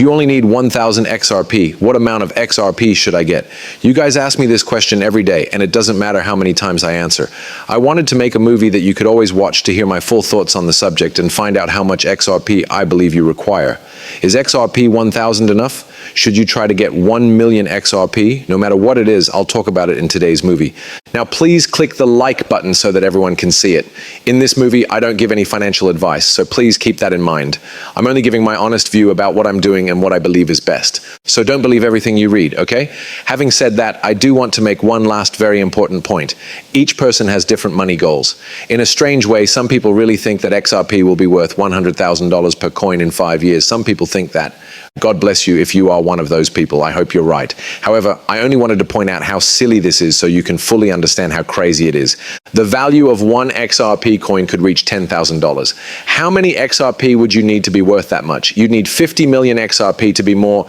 you only need 1,000 XRP, what amount of XRP should I get? You guys ask me this question every day, and it doesn't matter how many times I answer. I wanted to make a movie that you could always watch to hear my full thoughts on the subject and find out how much XRP I believe you require. Is XRP 1,000 enough? Should you try to get 1 million XRP? No matter what it is, I'll talk about it in today's movie. Now, please click the like button so that everyone can see it. In this movie, I don't give any financial advice, so please keep that in mind. I'm only giving my honest view about what I'm doing and what I believe is best. So don't believe everything you read, okay? Having said that, I do want to make one last very important point. Each person has different money goals. In a strange way, some people really think that XRP will be worth $100,000 per coin in 5 years. Some people think that. God bless you if you are one of those people. I hope you're right. However, I only wanted to point out how silly this is so you can fully understand how crazy it is. The value of one XRP coin could reach $10,000. How many XRP would you need to be worth that much? You'd need 50 million XRP to be more.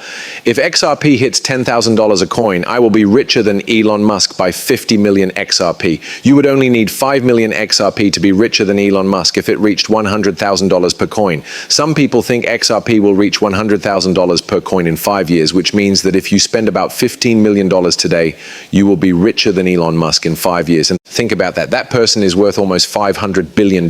If XRP hits $10,000 a coin, I will be richer than Elon Musk by 50 million XRP. You would only need 5 million XRP to be richer than Elon Musk if it reached $100,000 per coin. Some people think XRP will reach $100,000 per coin in 5 years, which means that if you spend about $15 million today, you will be richer than Elon Musk in 5 years. And think about that. That person is worth almost $500 billion.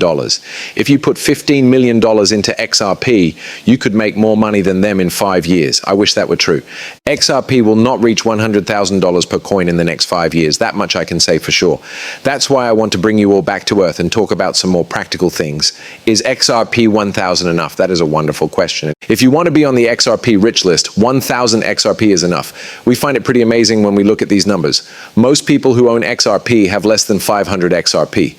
If you put $15 million into XRP, you could make more money than them in 5 years. I wish that were true. XRP will not reach $100,000 per coin in the next 5 years. That much I can say for sure. That's why I want to bring you all back to earth and talk about some more practical things. Is XRP 1,000 enough? That is a wonderful question. If you want to be on the XRP rich list, 1,000 XRP is enough. We find it pretty amazing when we look at these numbers. Most people who own XRP have less than 500 XRP.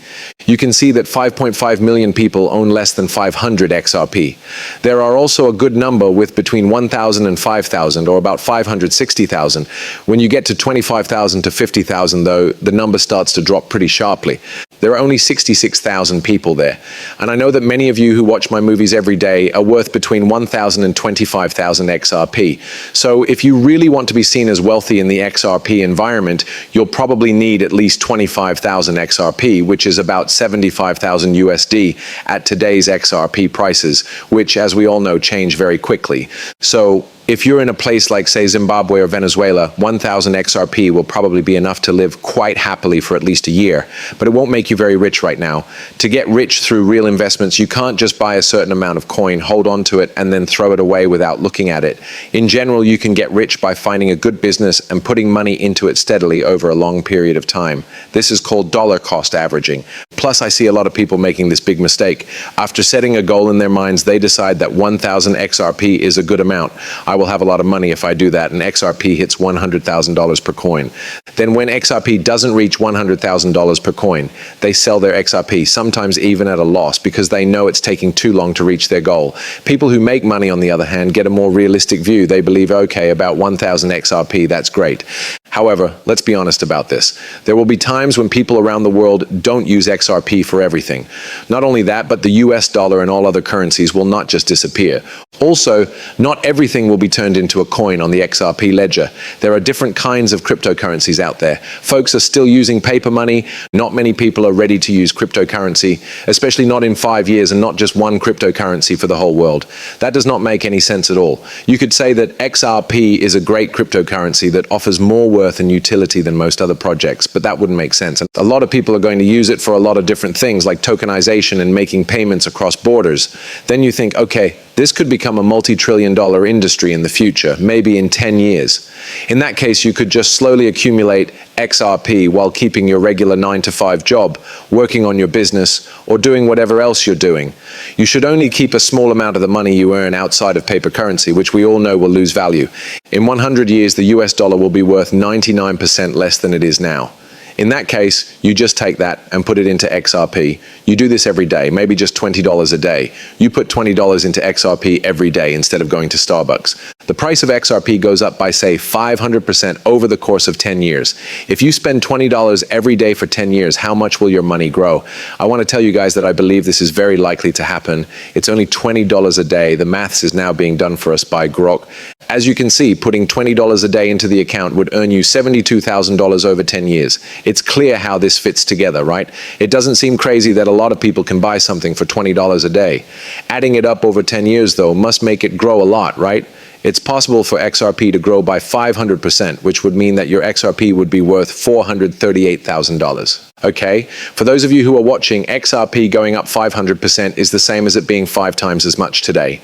You can see that 5.5 million people own less than 500 XRP. There are also a good number with between 1,000 and 5,000, or about 560,000. When you get to 25,000 to 50,000, though, the number starts to drop pretty sharply. There are only 66,000 people there. And I know that many of you who watch my movies every day are worth between 1,000 and 25,000 XRP. So if you really want to be seen as wealthy in the XRP environment, you'll probably need at least 25,000 XRP, which is about 75,000 USD at today's XRP prices, which, as we all know, change very quickly. So if you're in a place like, say, Zimbabwe or Venezuela, 1,000 XRP will probably be enough to live quite happily for at least a year, but it won't make you very rich right now. To get rich through real investments, you can't just buy a certain amount of coin, hold on to it, and then throw it away without looking at it. In general, you can get rich by finding a good business and putting money into it steadily over a long period of time. This is called dollar cost averaging. Plus, I see a lot of people making this big mistake. After setting a goal in their minds, they decide that 1,000 XRP is a good amount. I will have a lot of money if I do that, and XRP hits $100,000 per coin. Then when XRP doesn't reach $100,000 per coin, they sell their XRP, sometimes even at a loss, because they know it's taking too long to reach their goal. People who make money, on the other hand, get a more realistic view. They believe, okay, about 1,000 XRP, that's great. However, let's be honest about this. There will be times when people around the world don't use XRP for everything. Not only that, but the US dollar and all other currencies will not just disappear. Also, not everything will be turned into a coin on the XRP ledger. There are different kinds of cryptocurrencies out there. Folks are still using paper money. Not many people are ready to use cryptocurrency, especially not in 5 years, and not just one cryptocurrency for the whole world. That does not make any sense at all. You could say that XRP is a great cryptocurrency that offers more worth and utility than most other projects, but that wouldn't make sense. And a lot of people are going to use it for a lot of different things, like tokenization and making payments across borders. Then you think, okay, this could become a multi-trillion-dollar industry in the future, maybe in 10 years. In that case, you could just slowly accumulate XRP while keeping your regular 9-to-5 job, working on your business, or doing whatever else you're doing. You should only keep a small amount of the money you earn outside of paper currency, which we all know will lose value. In 100 years, the US dollar will be worth 99% less than it is now. In that case, you just take that and put it into XRP. You do this every day, maybe just $20 a day. You put $20 into XRP every day instead of going to Starbucks. The price of XRP goes up by, say, 500% over the course of 10 years. If you spend $20 every day for 10 years, how much will your money grow? I want to tell you guys that I believe this is very likely to happen. It's only $20 a day. The maths is now being done for us by Grok. As you can see, putting $20 a day into the account would earn you $72,000 over 10 years. It's clear how this fits together, right? It doesn't seem crazy that a lot of people can buy something for $20 a day. Adding it up over 10 years, though, must make it grow a lot, right? it's possible for XRP to grow by 500%, which would mean that your XRP would be worth $438,000. Okay, for those of you who are watching, XRP going up 500% is the same as it being 5 times as much today.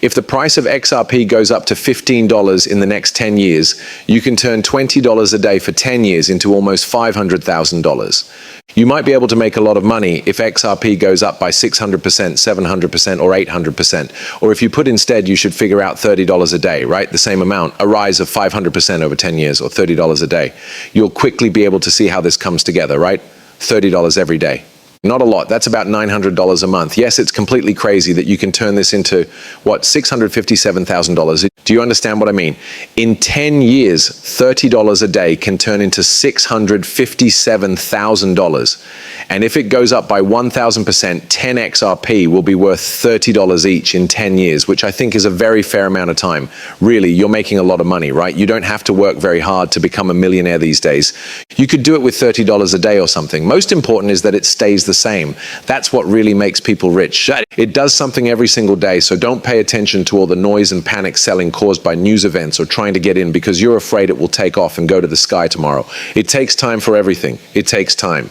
If the price of XRP goes up to $15 in the next 10 years, you can turn $20 a day for 10 years into almost $500,000. You might be able to make a lot of money if XRP goes up by 600%, 700%, or 800%. Or if you put instead, you should figure out $30 a day, right? The same amount, a rise of 500% over 10 years, or $30 a day. You'll quickly be able to see how this comes together, right? $30 every day. Not a lot. That's about $900 a month. Yes, it's completely crazy that you can turn this into, what, $657,000. Do you understand what I mean? In 10 years, $30 a day can turn into $657,000. And if it goes up by 1,000%, 10 XRP will be worth $30 each in 10 years, which I think is a very fair amount of time. Really, you're making a lot of money, right? You don't have to work very hard to become a millionaire these days. You could do it with $30 a day or something. Most important is that it stays the same. That's what really makes people rich. It does something every single day, so don't pay attention to all the noise and panic selling caused by news events or trying to get in because you're afraid it will take off and go to the sky tomorrow. It takes time for everything. It takes time.